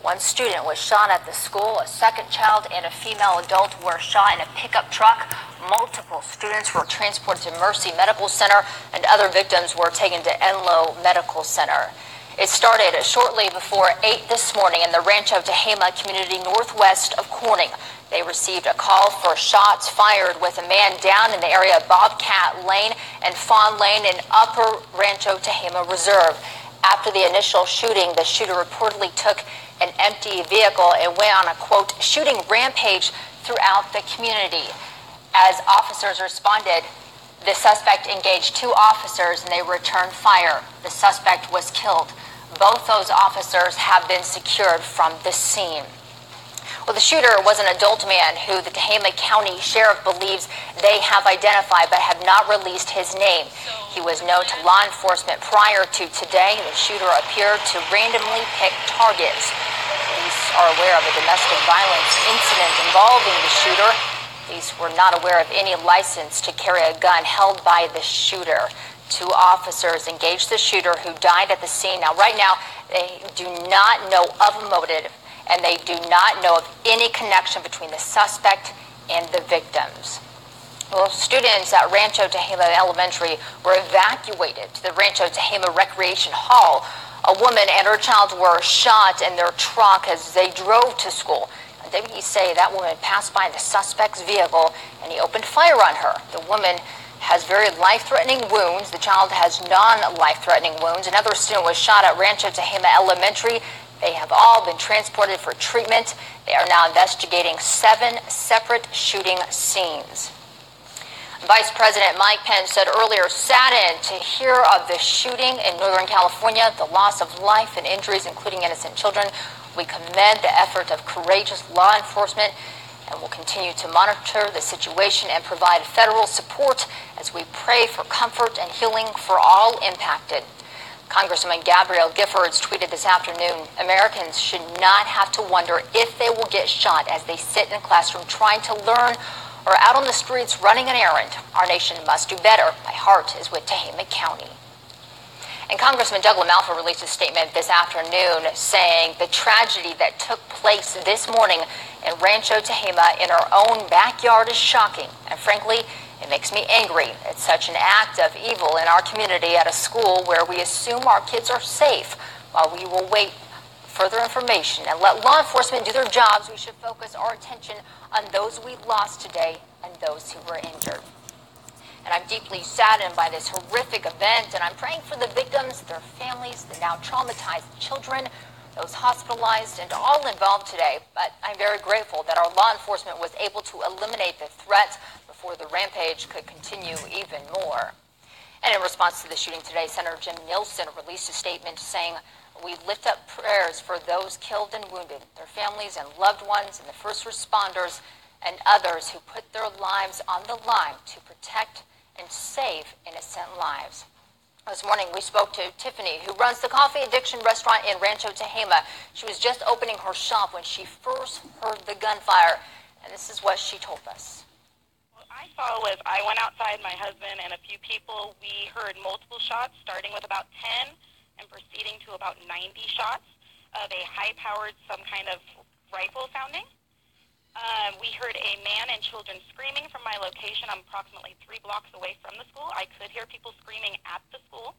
One student was shot at the school. A second child and a female adult were shot in a pickup truck. Multiple students were transported to Mercy Medical Center, and other victims were taken to Enloe Medical Center. It started shortly before 8 this morning in the Rancho, Tehama community northwest of Corning. They received a call for shots fired with a man down in the area of Bobcat Lane and Fawn Lane in Upper Rancho, Tehama Reserve. After the initial shooting, the shooter reportedly took an empty vehicle and went on a, quote, shooting rampage throughout the community. As officers responded, the suspect engaged 2 officers and they returned fire. The suspect was killed. Both those officers have been secured from the scene. Well, the shooter was an adult man who the Tehama County Sheriff believes they have identified but have not released his name. He was known to law enforcement prior to today. The shooter appeared to randomly pick targets. Police are aware of a domestic violence incident involving the shooter. Police were not aware of any license to carry a gun held by the shooter. 2 officers engaged the shooter who died at the scene. Now, right now, they do not know of a motive, and they do not know of any connection between the suspect and the victims. Well, students at Rancho Tehama Elementary were evacuated to the Rancho Tehama Recreation Hall. A woman and her child were shot in their truck as they drove to school. Deputies say that woman passed by the suspect's vehicle and he opened fire on her. The woman has very life-threatening wounds. The child has non-life-threatening wounds. Another student was shot at Rancho Tehama Elementary. They have all been transported for treatment. They are now investigating 7 separate shooting scenes. Vice President Mike Pence said earlier, saddened to hear of the shooting in Northern California, the loss of life and injuries, including innocent children. We commend the effort of courageous law enforcement and will continue to monitor the situation and provide federal support as we pray for comfort and healing for all impacted. Congressman Gabrielle Giffords tweeted this afternoon, Americans should not have to wonder if they will get shot as they sit in a classroom trying to learn or out on the streets running an errand. Our nation must do better. My heart is with Tehama County. And Congressman Doug LaMalfa released a statement this afternoon saying the tragedy that took place this morning in Rancho Tehama in our own backyard is shocking. And frankly, it makes me angry. It's such an act of evil in our community at a school where we assume our kids are safe. While we will wait for further information and let law enforcement do their jobs, we should focus our attention on those we lost today and those who were injured. And I'm deeply saddened by this horrific event, and I'm praying for the victims, their families, the now traumatized children, those hospitalized, and all involved today. But I'm very grateful that our law enforcement was able to eliminate the threat before the rampage could continue even more. And in response to the shooting today, Senator Jim Nielsen released a statement saying, "We lift up prayers for those killed and wounded, their families and loved ones, and the first responders and others who put their lives on the line to protect and save innocent lives." This morning, we spoke to Tiffany, who runs the coffee addiction restaurant in Rancho Tehama. She was just opening her shop when she first heard the gunfire, and this is what she told us. What I saw was I went outside, my husband and a few people. We heard multiple shots, starting with about 10 and proceeding to about 90 shots of a high-powered, some kind of rifle sounding. We heard a man and children screaming from my location. I'm approximately 3 blocks away from the school. I could hear people screaming at the school.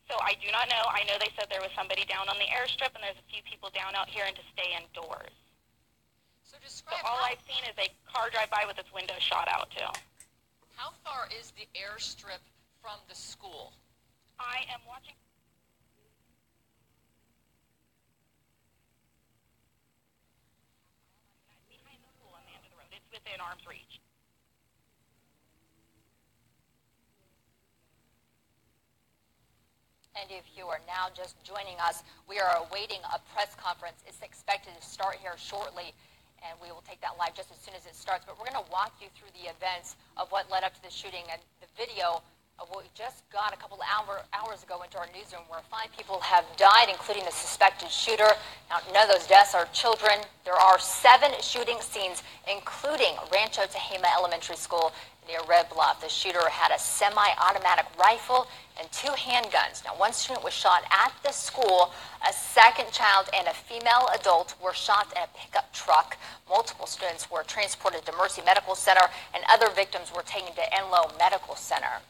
So I do not know. I know they said there was somebody down on the airstrip, and there's a few people down out here and to stay indoors. So describe all I've seen is a car drive by with its window shot out, too. How far is the airstrip from the school? I am watching. Behind the school on the end of the road. It's within arm's reach. And if you are now just joining us, we are awaiting a press conference. It's expected to start here shortly, and we will take that live just as soon as it starts. But we're going to walk you through the events of what led up to the shooting and the video We just got a couple hours ago into our newsroom where 5 people have died, including the suspected shooter. Now, none of those deaths are children. There are 7 shooting scenes, including Rancho Tehama Elementary School near Red Bluff. The shooter had a semi-automatic rifle and 2 handguns. Now, 1 student was shot at the school. A second child and a female adult were shot in a pickup truck. Multiple students were transported to Mercy Medical Center, and other victims were taken to Enloe Medical Center.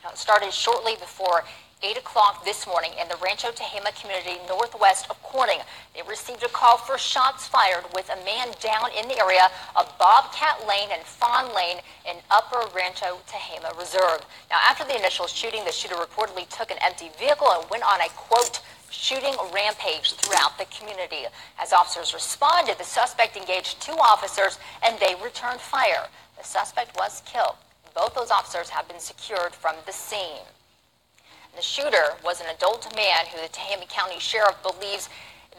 Now, it started shortly before 8 o'clock this morning in the Rancho Tehama community northwest of Corning. They received a call for shots fired with a man down in the area of Bobcat Lane and Fawn Lane in Upper Rancho Tehama Reserve. Now, after the initial shooting, the shooter reportedly took an empty vehicle and went on a, quote, shooting rampage throughout the community. As officers responded, the suspect engaged 2 officers and they returned fire. The suspect was killed. Both those officers have been secured from the scene. The shooter was an adult man who the Tehama County Sheriff believes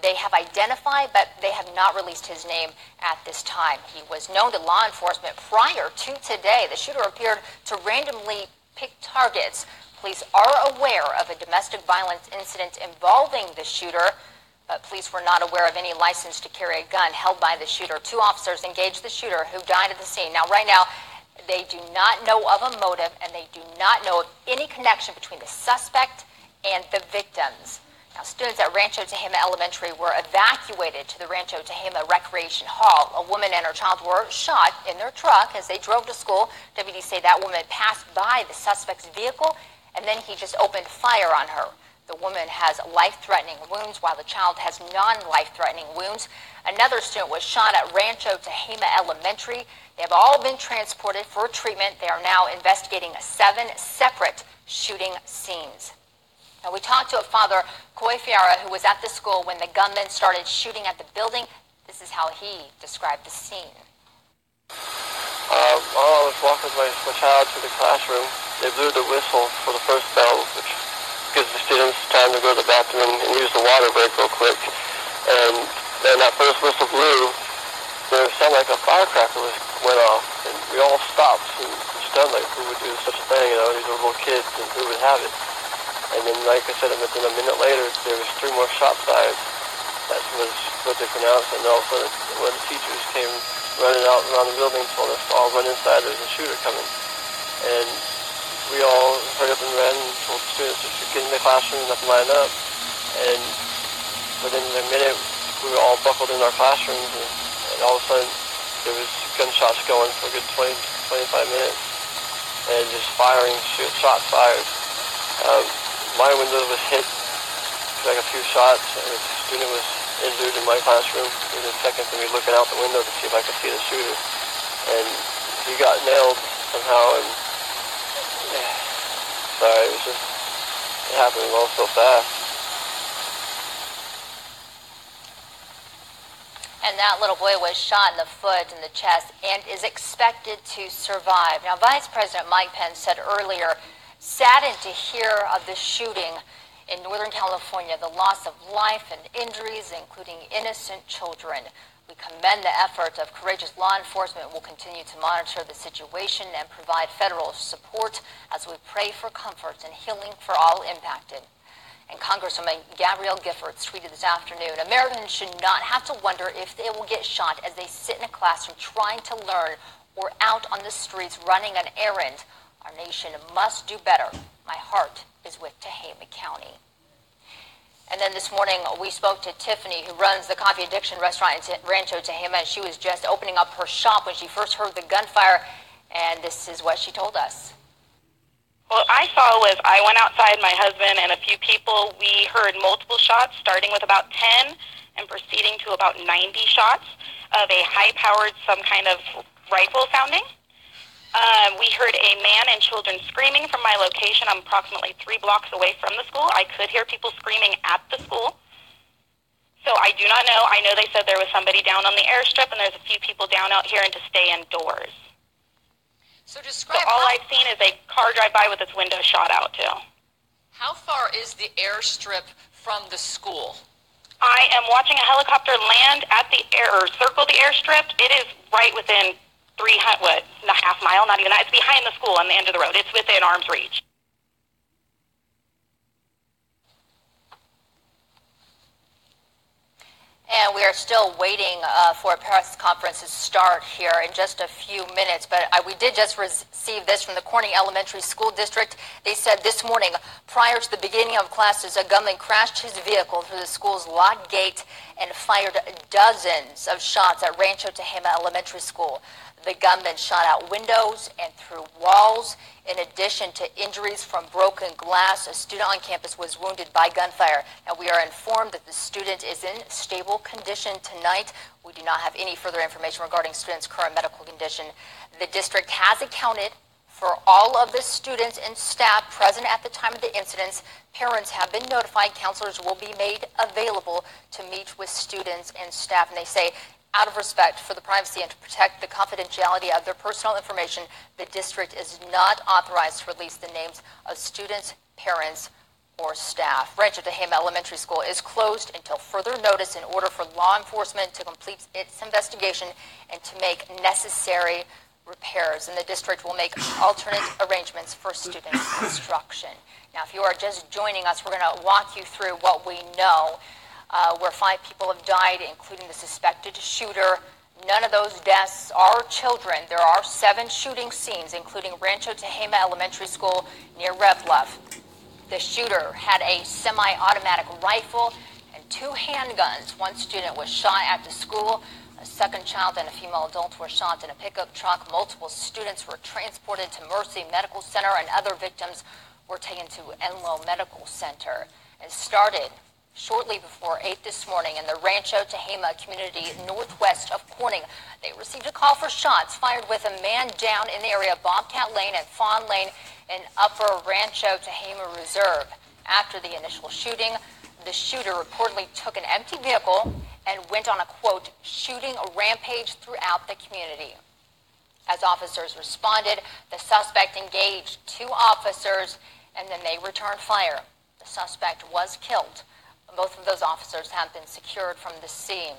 they have identified, but they have not released his name at this time. He was known to law enforcement prior to today. The shooter appeared to randomly pick targets. Police are aware of a domestic violence incident involving the shooter, but police were not aware of any license to carry a gun held by the shooter. 2 officers engaged the shooter who died at the scene. Now, right now, they do not know of a motive, and they do not know of any connection between the suspect and the victims. Now, students at Rancho Tehama Elementary were evacuated to the Rancho Tehama Recreation Hall. A woman and her child were shot in their truck as they drove to school. Deputies say that woman passed by the suspect's vehicle, and then he just opened fire on her. The woman has life-threatening wounds, while the child has non-life-threatening wounds. Another student was shot at Rancho Tehama Elementary. They have all been transported for treatment. They are now investigating 7 separate shooting scenes. Now, we talked to a father, Coy Fiara, who was at the school when the gunman started shooting at the building. This is how he described the scene. While I was walking my child to the classroom, they blew the whistle for the first bell, which gives the students time to go to the bathroom and use the water break real quick. And then that first whistle blew, there sounded like a firecracker went off, and we all stopped and stunned, like, who would do such a thing, you know, these are little kids, and who would have it. And then, like I said, within a minute later, there was 3 more shots fired. That was what they pronounced, and all of a sudden, one of the teachers came running out around the building, told us to all run inside, there's a shooter coming. And we all hurried up and ran and told the students to get in the classroom and up and line up. And within a minute, we were all buckled in our classrooms, and all of a sudden, there was gunshots going for a good 20, 25 minutes, and just firing, shots fired. My window was hit, like a few shots, and a student was injured in my classroom. Within seconds of me looking out the window to see if I could see the shooter, and he got nailed somehow, and sorry, it happened all so fast. And that little boy was shot in the foot and the chest and is expected to survive. Now, Vice President Mike Pence said earlier, saddened to hear of the shooting in Northern California, the loss of life and injuries, including innocent children. We commend the efforts of courageous law enforcement. We'll continue to monitor the situation and provide federal support as we pray for comfort and healing for all impacted. And Congresswoman Gabrielle Giffords tweeted this afternoon, Americans should not have to wonder if they will get shot as they sit in a classroom trying to learn or out on the streets running an errand. Our nation must do better. My heart is with Tehama County. And then this morning, we spoke to Tiffany, who runs the Coffee Addiction restaurant in Rancho Tehama, and she was just opening up her shop when she first heard the gunfire, and this is what she told us. What I saw was I went outside, my husband and a few people. We heard multiple shots, starting with about 10 and proceeding to about 90 shots of a high-powered, some kind of rifle sounding. We heard a man and children screaming from my location. I'm approximately 3 blocks away from the school. I could hear people screaming at the school. So I do not know. I know they said there was somebody down on the airstrip, and there's a few people down out here and to stay indoors. So So all I've seen is a car drive by with its window shot out, too. How far is the airstrip from the school? I am watching a helicopter land at the air, or circle the airstrip. It is right within 300, a half mile, not even that. It's behind the school on the end of the road. It's within arm's reach. And we are still waiting for a press conference to start here in just a few minutes. But we did just receive this from the Corning Elementary School District. They said this morning, prior to the beginning of classes, a gunman crashed his vehicle through the school's locked gate and fired dozens of shots at Rancho Tehama Elementary School. The gunman shot out windows and through walls. In addition to injuries from broken glass, a student on campus was wounded by gunfire. Now, we are informed that the student is in stable condition tonight. We do not have any further information regarding student's current medical condition. The district has accounted for all of the students and staff present at the time of the incidents. Parents have been notified. Counselors will be made available to meet with students and staff. And they say, out of respect for the privacy and to protect the confidentiality of their personal information, the district is not authorized to release the names of students, parents, or staff. Rancho Tehama Elementary School is closed until further notice in order for law enforcement to complete its investigation and to make necessary repairs. And the district will make alternate arrangements for student instruction. Now, if you are just joining us, we're going to walk you through what we know. Where 5 people have died, including the suspected shooter. None of those deaths are children. There are 7 shooting scenes, including Rancho Tehama Elementary School near Red Bluff. The shooter had a semi-automatic rifle and 2 handguns. One student was shot at the school. A second child and a female adult were shot in a pickup truck. Multiple students were transported to Mercy Medical Center, and other victims were taken to Enloe Medical Center. It started shortly before 8 this morning in the Rancho Tehama community northwest of Corning. They received a call for shots fired with a man down in the area of Bobcat Lane and Fawn Lane in Upper Rancho Tehama Reserve. After the initial shooting, the shooter reportedly took an empty vehicle and went on a, quote, shooting rampage throughout the community. As officers responded, the suspect engaged 2 officers and then they returned fire. The suspect was killed. Both of those officers have been secured from the scene.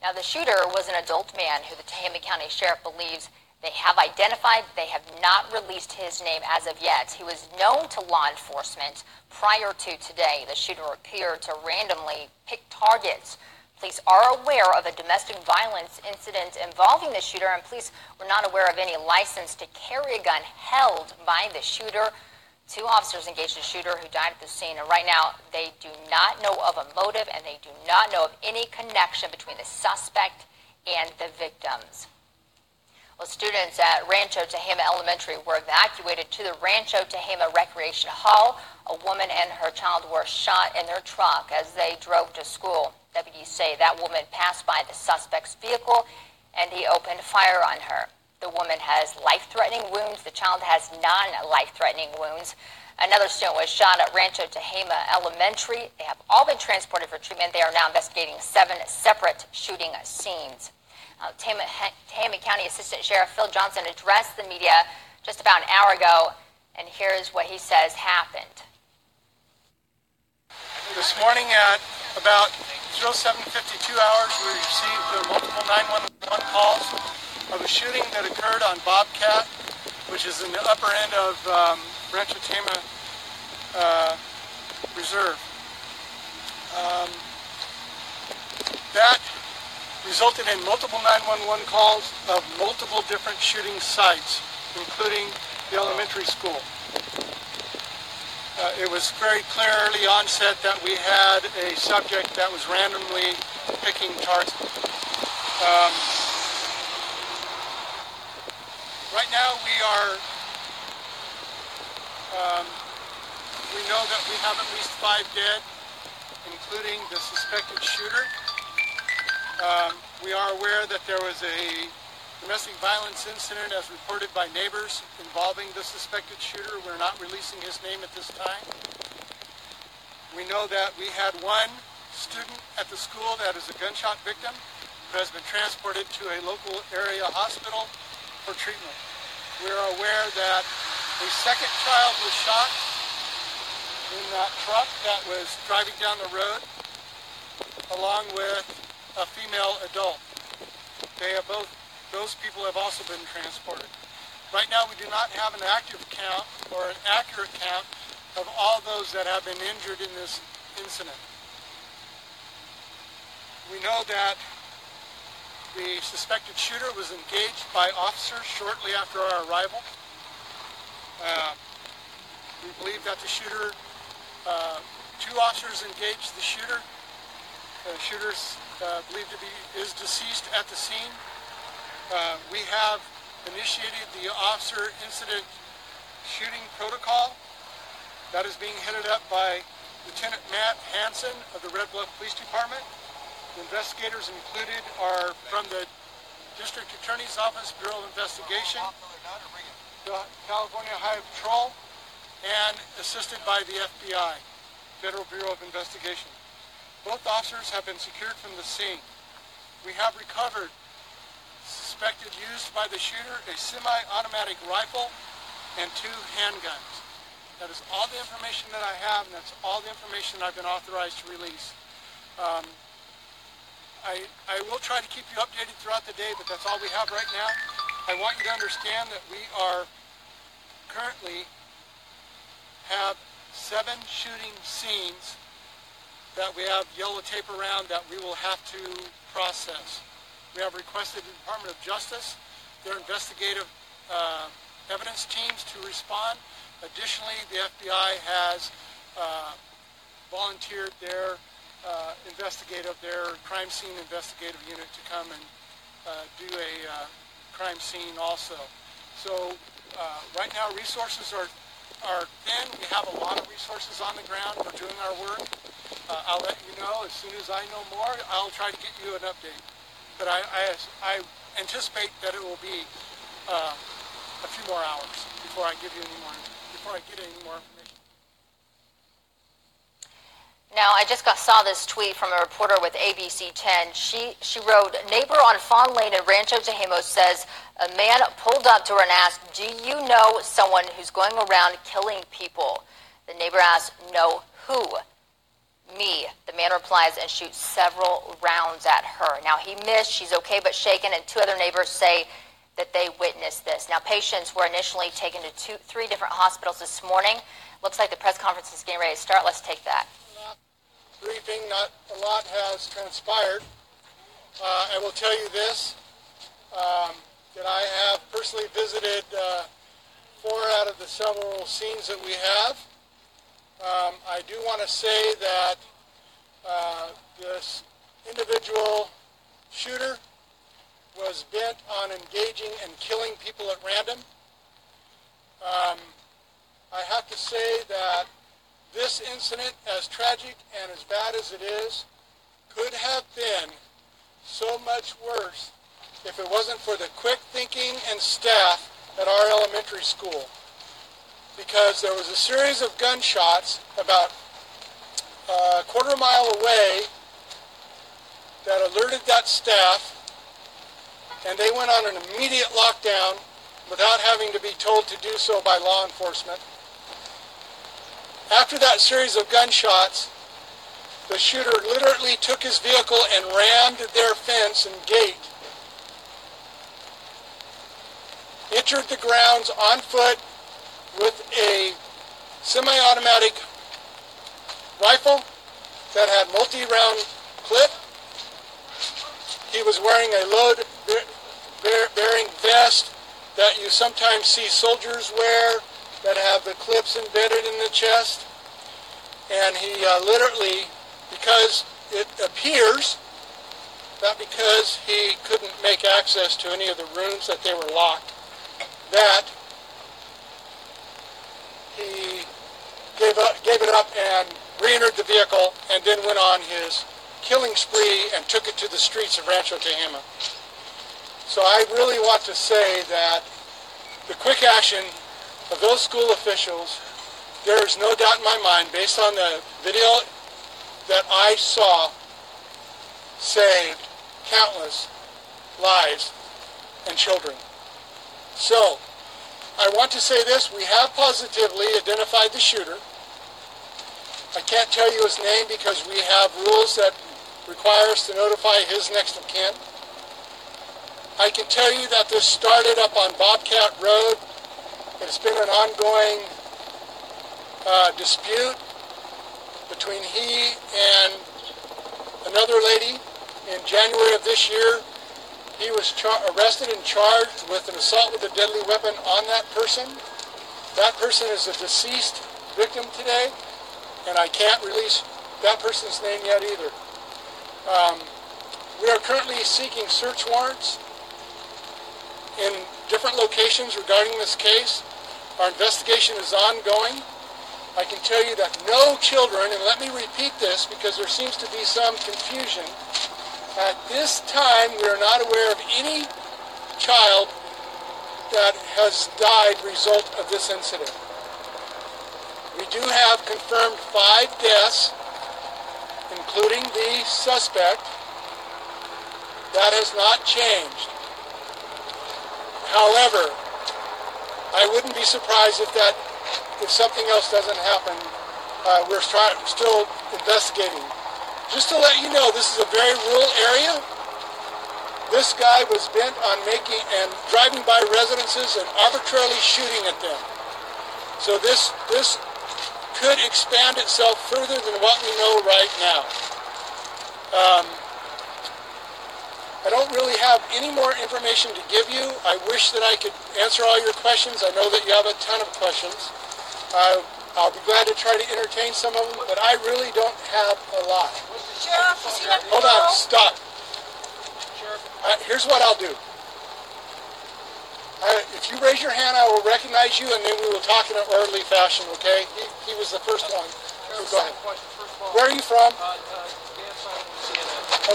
Now, the shooter was an adult man who the Tehama County Sheriff believes they have identified. They have not released his name as of yet. He was known to law enforcement prior to today. The shooter appeared to randomly pick targets. Police are aware of a domestic violence incident involving the shooter, and police were not aware of any license to carry a gun held by the shooter. 2 officers engaged the shooter who died at the scene, and right now they do not know of a motive and they do not know of any connection between the suspect and the victims. Well, students at Rancho Tehama Elementary were evacuated to the Rancho Tehama Recreation Hall. A woman and her child were shot in their truck as they drove to school. Deputies say that woman passed by the suspect's vehicle and he opened fire on her. The woman has life-threatening wounds. The child has non-life-threatening wounds. Another student was shot at Rancho Tehama Elementary. They have all been transported for treatment. They are now investigating 7 separate shooting scenes. Tehama County Assistant Sheriff Phil Johnson addressed the media just about an hour ago, and here's what he says happened. This morning at about 07:52 hours, we received multiple 911 calls of a shooting that occurred on Bobcat, which is in the upper end of Rancho Tehama Reserve. That resulted in multiple 911 calls of multiple different shooting sites, including the elementary school. It was very clear early onset that we had a subject that was randomly picking targets. Right now we know that we have at least 5 dead, including the suspected shooter. We are aware that there was a domestic violence incident as reported by neighbors involving the suspected shooter. We're not releasing his name at this time. We know that we had 1 student at the school that is a gunshot victim who has been transported to a local area hospital for treatment. We're aware that a second child was shot in that truck that was driving down the road, along with a female adult. Those people have also been transported. Right now we do not have an active count or an accurate count of all those that have been injured in this incident. We know that the suspected shooter was engaged by officers shortly after our arrival. We believe that the shooter, two officers engaged the shooter. The shooter believed to be deceased at the scene. We have initiated the officer incident shooting protocol. That is being headed up by Lieutenant Matt Hansen of the Red Bluff Police Department. The investigators included are from the District Attorney's Office, Bureau of Investigation, the California Highway Patrol, and assisted by the FBI, Federal Bureau of Investigation. Both officers have been secured from the scene. We have recovered suspected use by the shooter a semi-automatic rifle and 2 handguns. That is all the information that I have, and that's all the information I've been authorized to release. I will try to keep you updated throughout the day, but that's all we have right now. I want you to understand that we are currently have 7 shooting scenes that we have yellow tape around that we will have to process. We have requested the Department of Justice, their investigative evidence teams to respond. Additionally, the FBI has volunteered their crime scene investigative unit to come and do a crime scene also. So right now resources are thin. We have a lot of resources on the ground. We're doing our work. I'll let you know as soon as I know more. I'll try to get you an update. But I anticipate that it will be a few more hours before I get any more information. Now, I just saw this tweet from a reporter with ABC 10. She wrote, neighbor on Fawn Lane in Rancho, Tehama says a man pulled up to her and asked, do you know someone who's going around killing people? The neighbor asked, no, who? Me. The man replies and shoots several rounds at her. Now, he missed. She's okay but shaken, and 2 other neighbors say that they witnessed this. Now, patients were initially taken to 3 different hospitals this morning. Looks like the press conference is getting ready to start. Let's take that. Briefing, not a lot has transpired. I will tell you this, that I have personally visited 4 out of the several scenes that we have. I do want to say that this individual shooter was bent on engaging and killing people at random. I have to say that this incident, as tragic and as bad as it is, could have been so much worse if it wasn't for the quick thinking and staff at our elementary school. Because there was a series of gunshots about a quarter mile away that alerted that staff, and they went on an immediate lockdown without having to be told to do so by law enforcement. After that series of gunshots, the shooter literally took his vehicle and rammed their fence and gate, entered the grounds on foot with a semi-automatic rifle that had multi-round clip. He was wearing a load-bearing vest that you sometimes see soldiers wear that have the clips embedded in the chest. And he literally, because it appears that because he couldn't make access to any of the rooms that they were locked, that he gave it up and re-entered the vehicle and then went on his killing spree and took it to the streets of Rancho, Tehama. So I really want to say that the quick action of those school officials, there is no doubt in my mind, based on the video that I saw, saved countless lives and children. So, I want to say this, we have positively identified the shooter. I can't tell you his name because we have rules that require us to notify his next of kin. I can tell you that this started up on Bobcat Road. It's been an ongoing dispute between he and another lady in January of this year, he was arrested and charged with an assault with a deadly weapon on that person. That person is a deceased victim today, and I can't release that person's name yet either. We are currently seeking search warrants in different locations regarding this case. Our investigation is ongoing. I can tell you that no children, and let me repeat this because there seems to be some confusion, at this time we are not aware of any child that has died result of this incident. We do have confirmed 5 deaths, including the suspect. That has not changed. However, I wouldn't be surprised if something else doesn't happen. We're still investigating. Just to let you know, this is a very rural area. This guy was bent on driving by residences and arbitrarily shooting at them. So this could expand itself further than what we know right now. I don't really have any more information to give you. I wish that I could answer all your questions. I know that you have a ton of questions. I'll be glad to try to entertain some of them, but I really don't have a lot. Sheriff, is he Hold on, stop. Here's what I'll do. If you raise your hand, I will recognize you, and then we will talk in an orderly fashion, okay? He was the first one. So go ahead. Where are you from?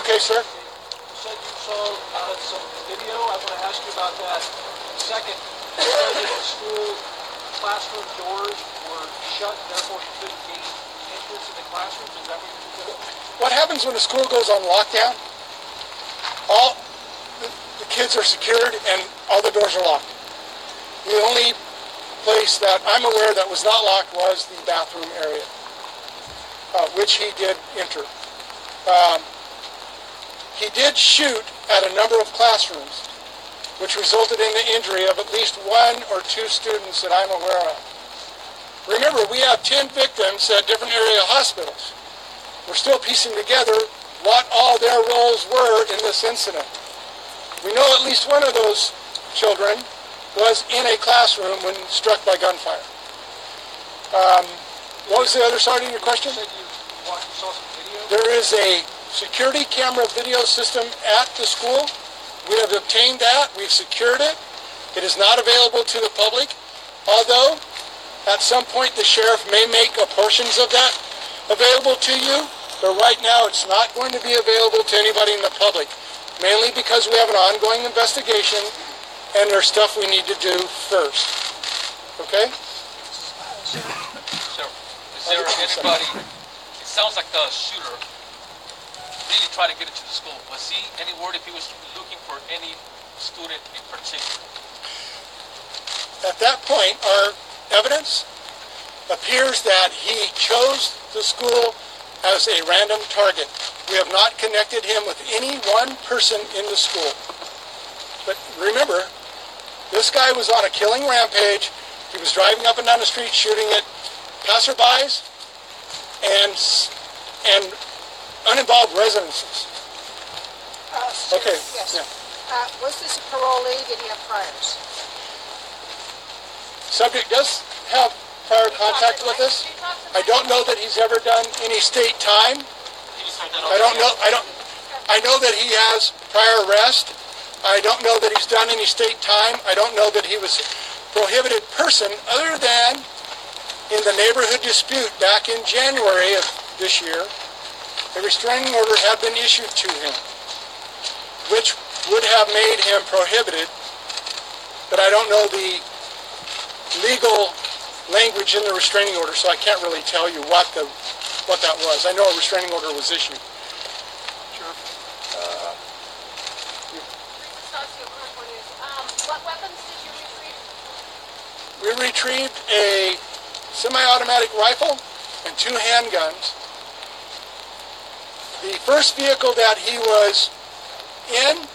Okay, sir. You said you saw some video. I want to ask you about that. Second, you said that the school classroom doors were shut, therefore you couldn't gain entrance in the classrooms. Is that what you said? What happens when the school goes on lockdown? All the kids are secured and all the doors are locked. The only place that I'm aware that was not locked was the bathroom area, which he did enter. He did shoot at a number of classrooms, which resulted in the injury of at least 1 or 2 students that I'm aware of. Remember, we have 10 victims at different area hospitals. We're still piecing together what all their roles were in this incident. We know at least one of those children was in a classroom when struck by gunfire. What was the other side of your question? You said you saw some video? There is a security camera video system at the school. We have obtained that. We've secured it. It is not available to the public, although at some point the sheriff may make portions of that available to you, but right now it's not going to be available to anybody in the public, mainly because we have an ongoing investigation and there's stuff we need to do first. Okay? So, is there anybody, it sounds like the shooter really tried to get into the school. Was he any word if he was looking for any student in particular? At that point, our evidence appears that he chose the school as a random target. We have not connected him with any one person in the school. But remember, this guy was on a killing rampage. He was driving up and down the street shooting at passerbys and uninvolved residences. Okay. Yes. Yeah. Was this a parolee? Did he have priors? Subject does have prior contact with us. I don't know that he's ever done any state time. I don't know. I know that he has prior arrest. I don't know that he's done any state time. I don't know that he was a prohibited person other than in the neighborhood dispute back in January of this year. A restraining order had been issued to him, which would have made him prohibited, but I don't know the legal language in the restraining order, so I can't really tell you what that was. I know a restraining order was issued. Sure. What weapons did you retrieve? We retrieved a semi-automatic rifle and 2 handguns. The first vehicle that he was in,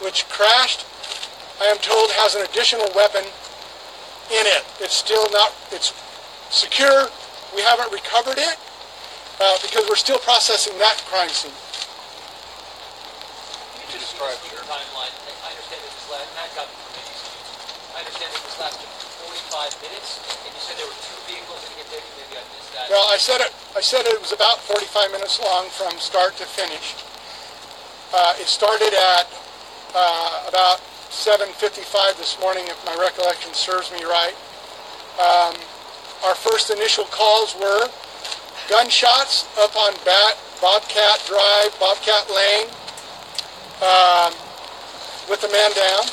which crashed, I am told has an additional weapon in it. It's still not, it's secure. We haven't recovered it because we're still processing that crime scene. Correct. your timeline. I understand that this last, Matt got me from ABC. I understand that this lasted 45 minutes, and you said there were two vehicles that get taken. Maybe I missed that. Well, I said it was about 45 minutes long from start to finish. It started at about 7:55 this morning, if my recollection serves me right. Our first initial calls were gunshots up on Bobcat Drive, Bobcat Lane, with the man down.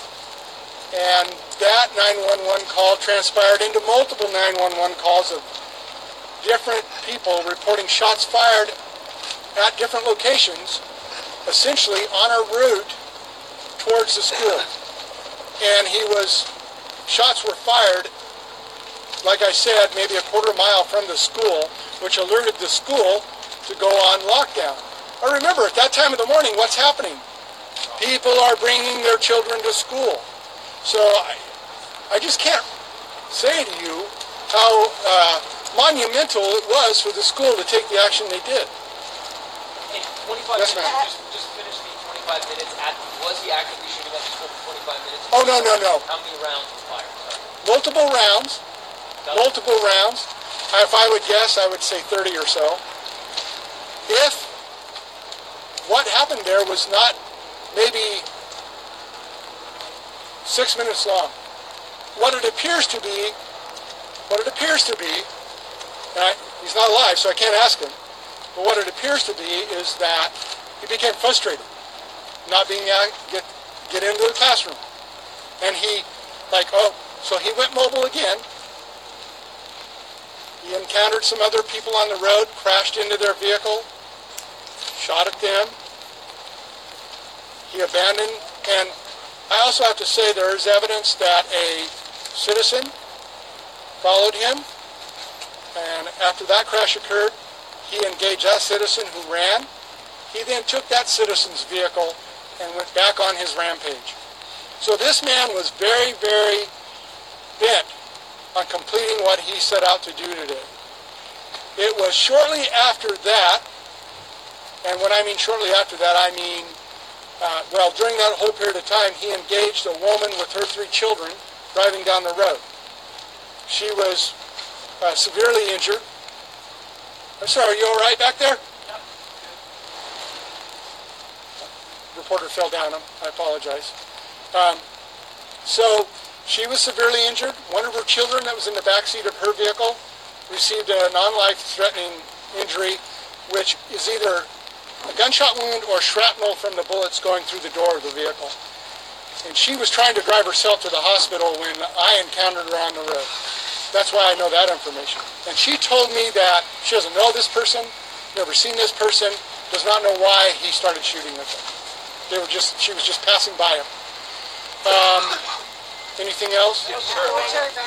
And that 911 call transpired into multiple 911 calls of different people reporting shots fired at different locations, essentially on a route towards the school. And shots were fired, like I said, maybe a quarter mile from the school, which alerted the school to go on lockdown. But remember, at that time of the morning, what's happening? People are bringing their children to school. So I just can't say to you how monumental it was for the school to take the action they did. Hey, 25 Yes, minutes, ma'am. just finish the 25 minutes. Was he actively shooting at the school for 25 minutes? Oh, no. How many rounds were fired? Sorry. Multiple rounds. If I would guess, I would say 30 or so. If what happened there was not maybe 6 minutes long, what it appears to be, he's not alive, so I can't ask him, but what it appears to be is that he became frustrated, not being able to get into the classroom. And so he went mobile again. He encountered some other people on the road, crashed into their vehicle, shot at them. He abandoned, and I also have to say there is evidence that a citizen followed him, and after that crash occurred, he engaged that citizen who ran. He then took that citizen's vehicle and went back on his rampage. So this man was very, very bent on completing what he set out to do today. It was shortly after that, and when I mean shortly after that, I mean, during that whole period of time, he engaged a woman with her 3 children driving down the road. She was severely injured. I'm sorry, are you all right back there? Reporter fell down. I apologize. So she was severely injured. One of her children that was in the backseat of her vehicle received a non-life-threatening injury, which is either a gunshot wound or shrapnel from the bullets going through the door of the vehicle. And she was trying to drive herself to the hospital when I encountered her on the road. That's why I know that information. And she told me that she doesn't know this person, never seen this person, does not know why he started shooting at them. She was just passing by him. Anything else? Yes, sir.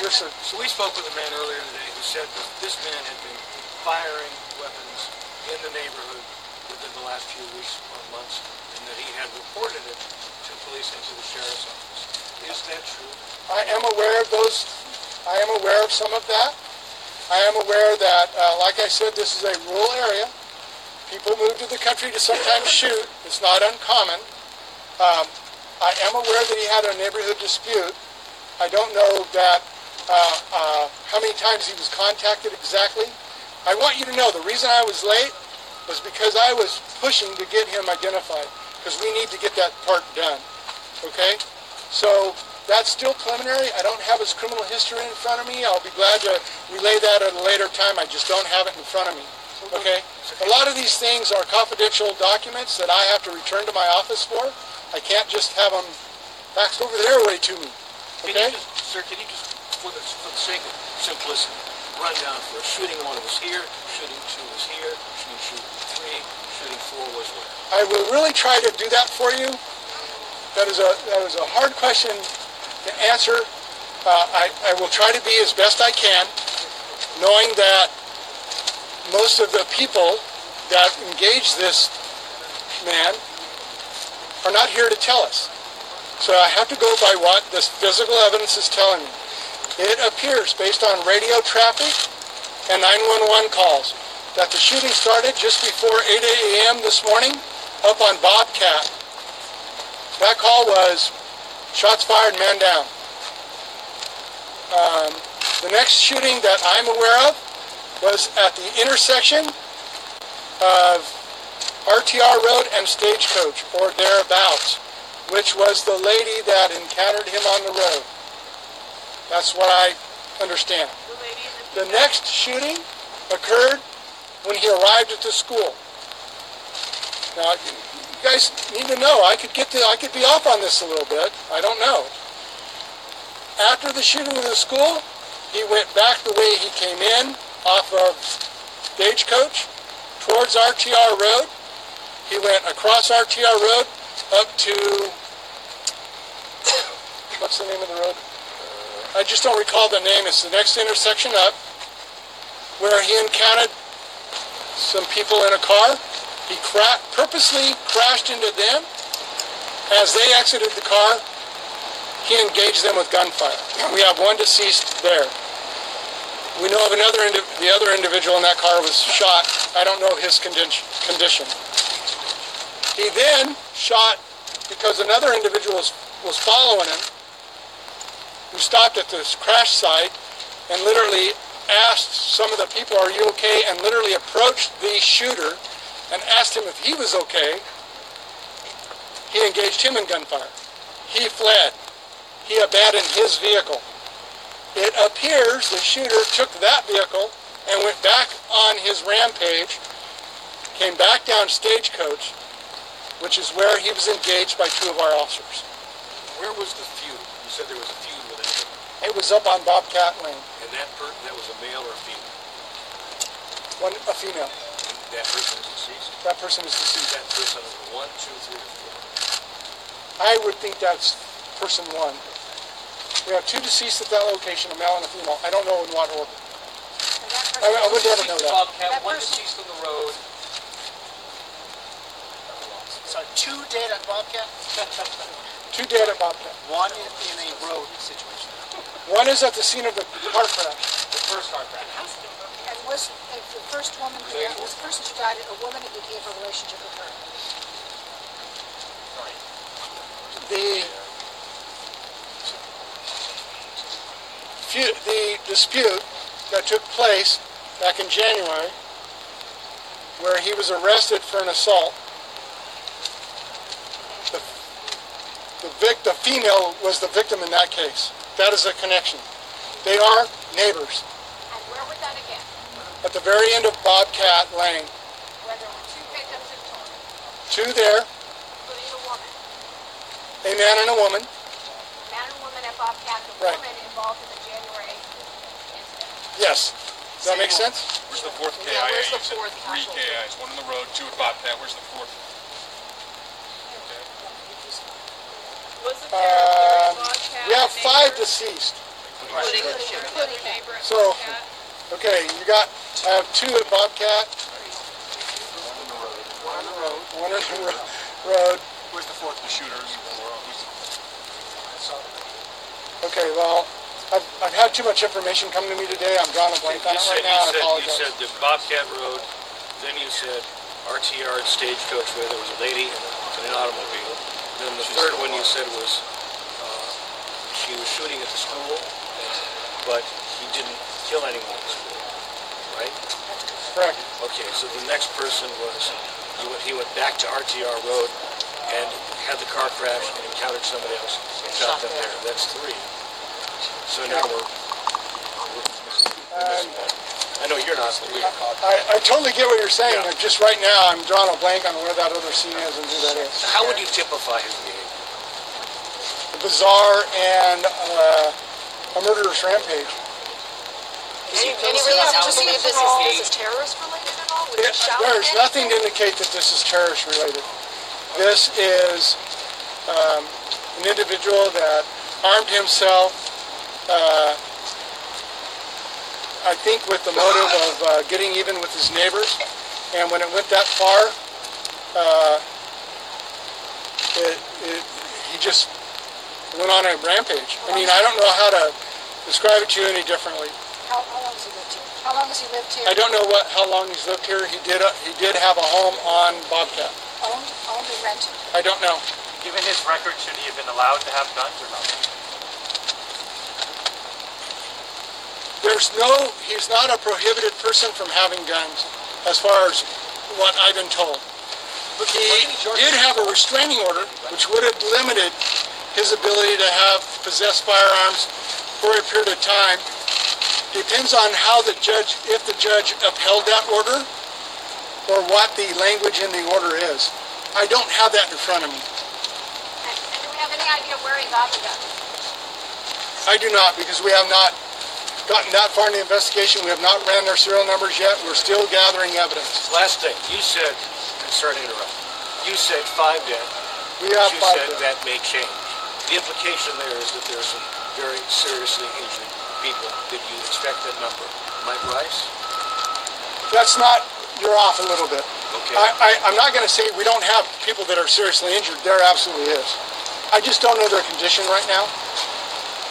Yes, sir. So we spoke with a man earlier today who said that this man had been firing weapons in the neighborhood within the last few weeks or months, and that he had reported it to police and to the sheriff's office. Is that true? I am aware of those. I am aware of some of that. I am aware that, like I said, this is a rural area. People move to the country to sometimes shoot. It's not uncommon. I am aware that he had a neighborhood dispute. I don't know that how many times he was contacted exactly. I want you to know the reason I was late was because I was pushing to get him identified, because we need to get that part done. Okay? So that's still preliminary. I don't have his criminal history in front of me. I'll be glad to relay that at a later time. I just don't have it in front of me. Okay? A lot of these things are confidential documents that I have to return to my office for. I can't just have them faxed over the airway to me. Okay? Sir, can you just, for the sake of simplicity, run down for shooting 1 was here, shooting 2 was here, shooting 3, shooting 4 was where? I will really try to do that for you. That is a hard question to answer. I will try to be as best I can, knowing that most of the people that engage this man are not here to tell us. So I have to go by what this physical evidence is telling me. It appears, based on radio traffic and 911 calls, that the shooting started just before 8 a.m. this morning up on Bobcat that call was shots fired, man down. The next shooting that I'm aware of was at the intersection of RTR Road and Stagecoach, or thereabouts, which was the lady that encountered him on the road. That's what I understand. The next shooting occurred when he arrived at the school. Now, you guys need to know, I could be off on this a little bit. I don't know. After the shooting in the school, he went back the way he came in, off of Stagecoach, towards RTR Road. He went across RTR Road up to, what's the name of the road? I just don't recall the name. It's the next intersection up, where he encountered some people in a car. He purposely crashed into them. As they exited the car, he engaged them with gunfire. We have one deceased there. We know of the other individual in that car was shot. I don't know his condition. He then shot because another individual was following him, who stopped at this crash site and literally asked some of the people, "Are you okay?" and literally approached the shooter and asked him if he was okay. He engaged him in gunfire. He fled. He abandoned his vehicle. It appears the shooter took that vehicle and went back on his rampage, came back down Stagecoach, which is where he was engaged by two of our officers. Where was the feud? You said there was a feud with him. It was up on Bobcat Lane. And that was a male or a female? A female. And that person is deceased? That person is deceased. That person is 1, 2, 3, or 4? I would think that's person one. We have two deceased at that location, a male and a female. I don't know in what order. I would never know that. Bobcat, one deceased on the road. So 2 dead at Bobcat? 2 dead at Bobcat. One in a road situation. One is at the scene of the car crash. The first car crash. And was the first woman, was the person who died a woman, and did he have a relationship with her? The dispute that took place back in January, where he was arrested for an assault. The female was the victim in that case. That is a connection. They are neighbors. And where was that again? At the very end of Bobcat Lane. Where there were 2 victims in total, 2 there, including a woman. a man and a woman. Man and woman at Bobcat, the Right. woman involved in the January 8th incident. Yes. Does that make sense? Where's the fourth KIA? Yeah, where's the You said fourth 3 actual- KIAs, 1 on the road, 2 at Bobcat. Where's the fourth? We have 5 deceased. Including that. So, okay, I have 2 at Bobcat. 1 on the road. Where's the fourth? The shooters. Okay, well, I've had too much information come to me today. I'm drawing a blank on it right now. I You apologize. said the Bobcat Road, then you said RTR Stagecoach, where there was a lady and an automobile. Then the third one you said was he was shooting at the school, but he didn't kill anyone at the school, right? Correct. Okay, so the next person was he went back to RTR Road and had the car crash and encountered somebody else and shot them there. That's 3. So now we're missing one. I know you're not, but we I totally get what you're saying. Yeah. But just right now, I'm drawing a blank on where that other scene is and who that is. How would you typify his behavior? Bizarre and a murderous rampage. Any reason to believe this is terrorist related at all? Was he shouting There's at nothing to anyone? indicate that this is terrorist related. This is an individual that armed himself, I think with the motive of getting even with his neighbors. And when it went that far, he just went on a rampage. I mean, I don't know how to describe it to you any differently. How long has he lived here? How long has he lived here? I don't know how long he's lived here. He did have a home on Bobcat. Owned and rented? I don't know. Given his record, should he have been allowed to have guns or not? He's not a prohibited person from having guns, as far as what I've been told. He did have a restraining order, which would have limited his ability to possess firearms for a period of time. Depends on how the judge, if the judge upheld that order, or what the language in the order is. I don't have that in front of me. And do we have any idea where he got the gun? I do not, because we have not gotten that far in the investigation. We have not ran their serial numbers yet. We're still gathering evidence. Last thing, you said, I'm sorry to interrupt, you said 5 dead. We have You 5 said dead. that may change. The implication there is that there are some very seriously injured people that you expect that number. Am I right? That's not, you're off a little bit. Okay. I'm not going to say we don't have people that are seriously injured. There absolutely is. I just don't know their condition right now.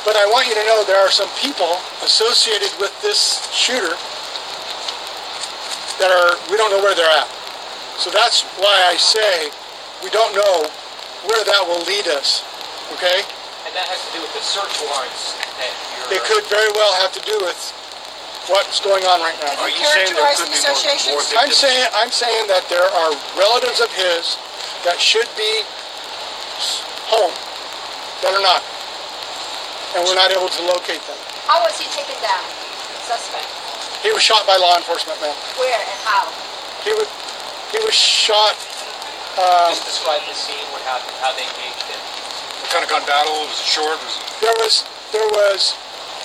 But I want you to know there are some people associated with this shooter that we don't know where they're at. So that's why I say we don't know where that will lead us. Okay? And that has to do with the search warrants that It could very well have to do with what's going on right now. Are you saying there could be more I'm saying that there are relatives of his that should be home that are not, and we're not able to locate them. How was he taken down, suspect? He was shot by law enforcement, ma'am. Where and how? He was shot. just describe the scene, what happened, how they engaged him. What kind of gun battle? Was it short?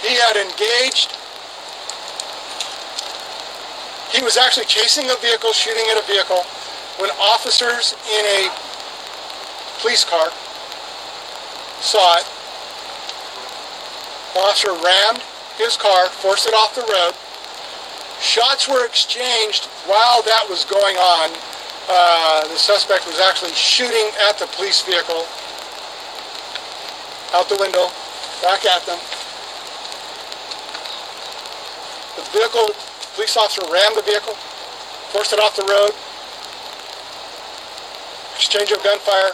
He had engaged. He was actually chasing a vehicle, shooting at a vehicle, when officers in a police car saw it. The officer rammed his car, forced it off the road. Shots were exchanged while that was going on. The suspect was actually shooting at the police vehicle, out the window, back at them. The police officer rammed the vehicle, forced it off the road, exchange of gunfire,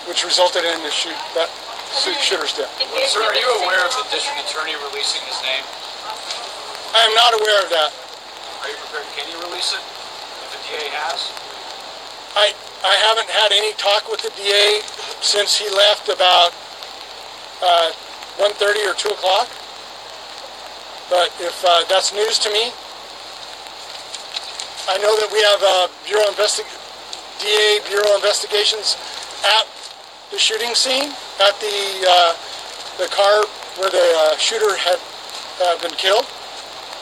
which resulted in the shooter's death. Sir, are you aware of the district attorney releasing his name? I am not aware of that. Are you prepared? Can you release it if the DA has? I haven't had any talk with the DA since he left about 1:30 or 2 o'clock. But if that's news to me, I know that we have DA Bureau Investigations at the shooting scene, at the car where the shooter had been killed.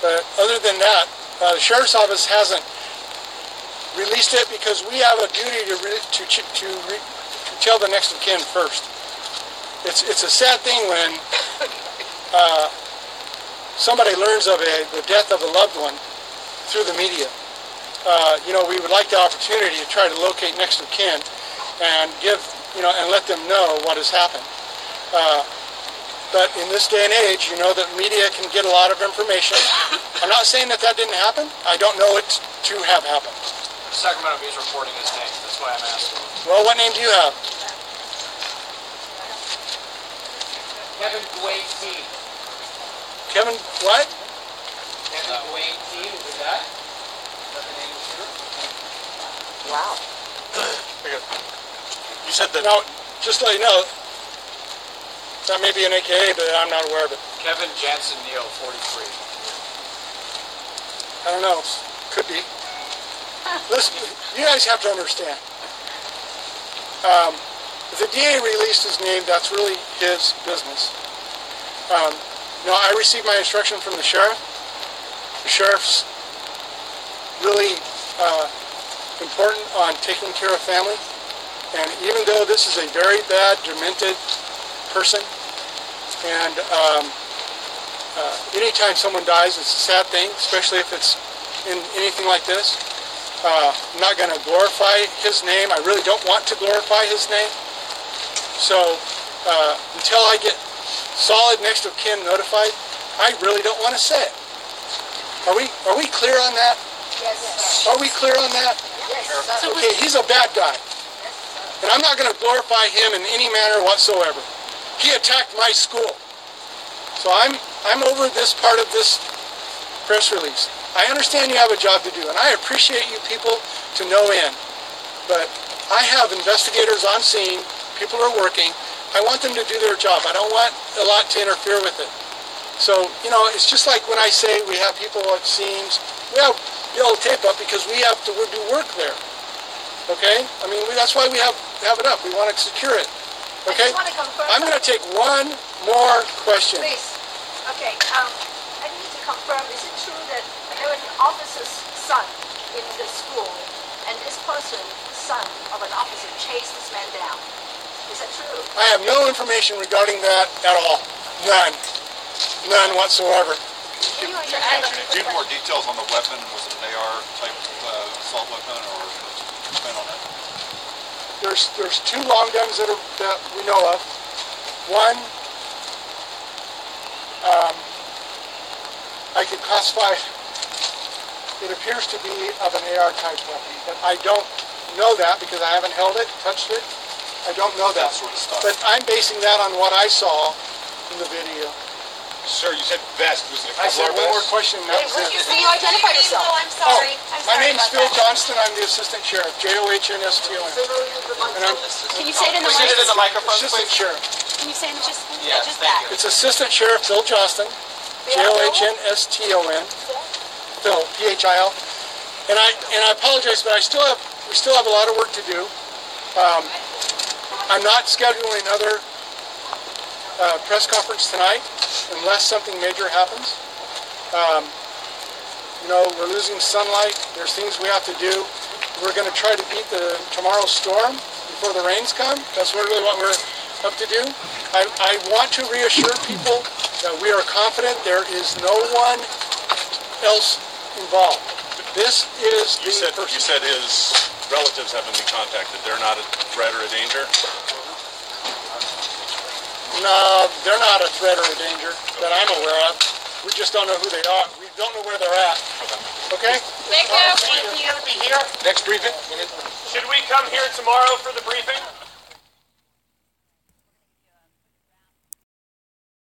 But other than that, the Sheriff's Office hasn't released it because we have a duty to tell the next of kin first. It's a sad thing when somebody learns of the death of a loved one through the media. We would like the opportunity to try to locate next of kin and and let them know what has happened. But in this day and age, that media can get a lot of information. I'm not saying that didn't happen. I don't know it to have happened. Sacramento Bee's reporting his name. That's why I'm asking. Well, what name do you have? Kevin Dwayne T. Kevin what? Kevin Dwayne T. Was that? Is that the name of the shooter? Wow. You said that. Now, just to let you know, that may be an AKA, but I'm not aware of it. Kevin Jansen Neal, 43. I don't know. Could be. Listen, you guys have to understand. If the DA released his name, that's really his business. I received my instruction from the sheriff. The sheriff's really important on taking care of family. And even though this is a very bad, demented person, and anytime someone dies, it's a sad thing, especially if it's in anything like this. I'm not going to glorify his name. I really don't want to glorify his name. So until I get solid next of kin notified, I really don't want to say it. Are we clear on that? Yes. Are we clear on that? Yes. Okay, he's a bad guy. And I'm not going to glorify him in any manner whatsoever. He attacked my school. So I'm over this part of this press release. I understand you have a job to do, and I appreciate you people to no end. But I have investigators on scene, people are working. I want them to do their job. I don't want a lot to interfere with it. So, you know, it's just like when I say we have people at scenes, we have yellow tape up because we have to do work there. Okay? I mean, that's why we have it up. We want to secure it. Okay? I'm going to take one more question. Please. Okay. I need to confirm, is it true that there was an officer's son in the school, and this person, the son of an officer, chased this man down? Is that true? I have no information regarding that at all. None. None whatsoever. Do you have more details on the weapon? Was it an AR type assault weapon, or expand on that? There's two long guns that we know of. One, I could classify. It appears to be of an AR type weapon, but I don't know that because I haven't held it, touched it. I don't know that sort of stuff. But I'm basing that on what I saw in the video. Sir, you said vest. Was it a I said one more question. That was it. Can you identify yourself? I'm sorry. My name's Phil Johnston. I'm the assistant sheriff. Johnston. And I'm Can you say it in the Say it in the microphone, assistant please. sheriff. Can you say it just Yes, just thank that? you. It's assistant sheriff Phil Johnston. Johnston. Phil, Phil. And I apologize, but we still have a lot of work to do. I'm not scheduling another press conference tonight unless something major happens. You know, we're losing sunlight. There's things we have to do. We're going to try to beat tomorrow's storm before the rains come. That's really what we're up to do. I want to reassure people that we are confident there is no one else involved. This is the person. You said his relatives haven't been contacted. They're not a threat or a danger? No, they're not a threat or a danger that I'm aware of. We just don't know who they are. We don't know where they're at. Okay? Thank you. Next briefing. Should we come here tomorrow for the briefing?